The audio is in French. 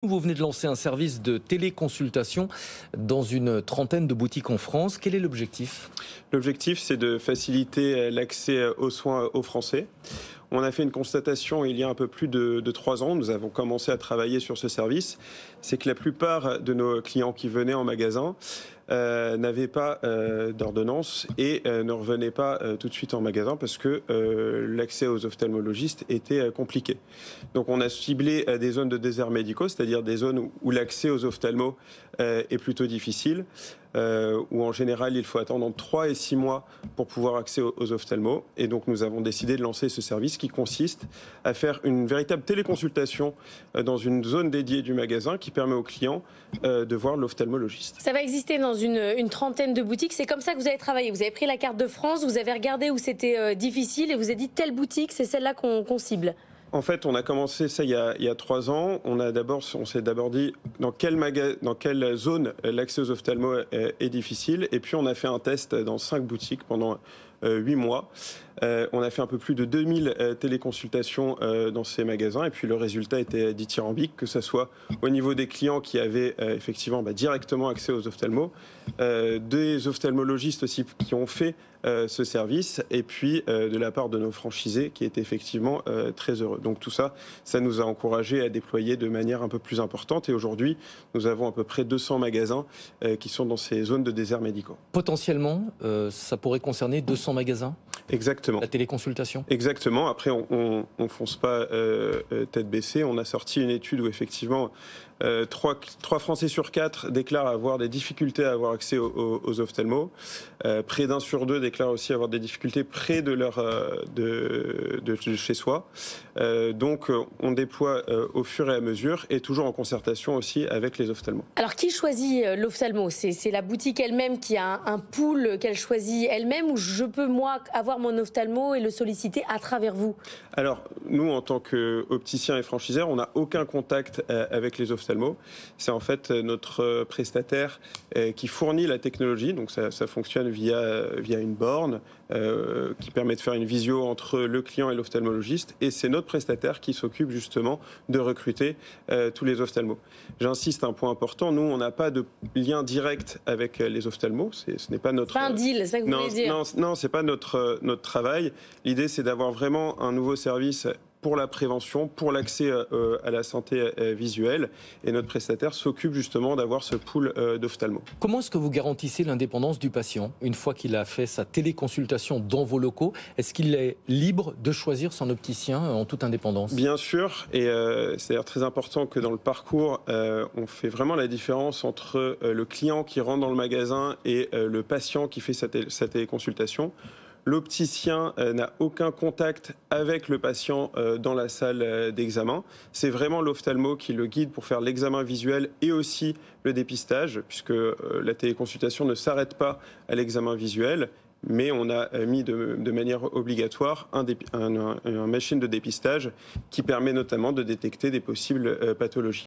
Vous venez de lancer un service de téléconsultation dans une trentaine de boutiques en France. Quel est l'objectif? L'objectif, c'est de faciliter l'accès aux soins aux Français. On a fait une constatation il y a un peu plus de 3 ans. Nous avons commencé à travailler sur ce service. C'est que la plupart de nos clients qui venaient en magasin n'avaient pas d'ordonnance et ne revenaient pas tout de suite en magasin parce que l'accès aux ophtalmologistes était compliqué. Donc on a ciblé des zones de déserts médicaux, c'est-à-dire des zones où l'accès aux ophtalmos est plutôt difficile, où en général il faut attendre entre 3 et 6 mois pour pouvoir accéder aux ophtalmos. Et donc nous avons décidé de lancer ce service qui consiste à faire une véritable téléconsultation dans une zone dédiée du magasin qui permet aux clients de voir l'ophtalmologiste. Ça va exister dans une trentaine de boutiques. C'est comme ça que vous avez travaillé. Vous avez pris la carte de France, vous avez regardé où c'était difficile et vous avez dit telle boutique, c'est celle-là qu'on cible. En fait, on a commencé ça il y a 3 ans. On s'est d'abord dit dans quelle zone l'accès aux ophtalmos est difficile. Et puis on a fait un test dans 5 boutiques pendant 8 mois. On a fait un peu plus de 2000 téléconsultations dans ces magasins. Et puis le résultat était dithyrambique, que ce soit au niveau des clients qui avaient effectivement directement accès aux ophtalmos, des ophtalmologistes aussi qui ont fait ce service, et puis de la part de nos franchisés qui étaient effectivement très heureux. Donc tout ça, ça nous a encouragés à déployer de manière un peu plus importante. Et aujourd'hui, nous avons à peu près 200 magasins qui sont dans ces zones de déserts médicaux. Potentiellement, ça pourrait concerner 200 magasins? Exactement. La téléconsultation? Exactement. Après, on fonce pas tête baissée. On a sorti une étude où effectivement 3 Français sur 4 déclarent avoir des difficultés à avoir accès aux ophtalmos. Près d'1 sur 2 déclarent aussi avoir des difficultés près de chez soi. Donc on déploie au fur et à mesure et toujours en concertation aussi avec les ophtalmos. Alors qui choisit l'ophtalmo? C'est la boutique elle-même qui a un pool qu'elle choisit elle-même, ou je peux moi avoir mon ophtalmo et le solliciter à travers vous? Alors nous, en tant qu'opticiens et franchiseurs, on n'a aucun contact avec les ophtalmos. C'est en fait notre prestataire qui fournit la technologie. Donc ça fonctionne via une borne qui permet de faire une visio entre le client et l'ophtalmologiste. Et c'est notre prestataire qui s'occupe justement de recruter tous les ophtalmos. J'insiste, un point important, nous on n'a pas de lien direct avec les ophtalmos. Ce n'est pas notre... Pas un deal, c'est ça que vous voulez dire? Non, c'est pas notre travail. L'idée, c'est d'avoir vraiment un nouveau service pour la prévention, pour l'accès à la santé visuelle. Et notre prestataire s'occupe justement d'avoir ce pool d'ophtalmos. Comment est-ce que vous garantissez l'indépendance du patient une fois qu'il a fait sa téléconsultation dans vos locaux? Est-ce qu'il est libre de choisir son opticien en toute indépendance? Bien sûr, et c'est d'ailleurs très important que dans le parcours, on fait vraiment la différence entre le client qui rentre dans le magasin et le patient qui fait sa téléconsultation. L'opticien n'a aucun contact avec le patient dans la salle d'examen. C'est vraiment l'ophtalmo qui le guide pour faire l'examen visuel et aussi le dépistage, puisque la téléconsultation ne s'arrête pas à l'examen visuel. Mais on a mis de manière obligatoire un machine de dépistage qui permet notamment de détecter des possibles pathologies.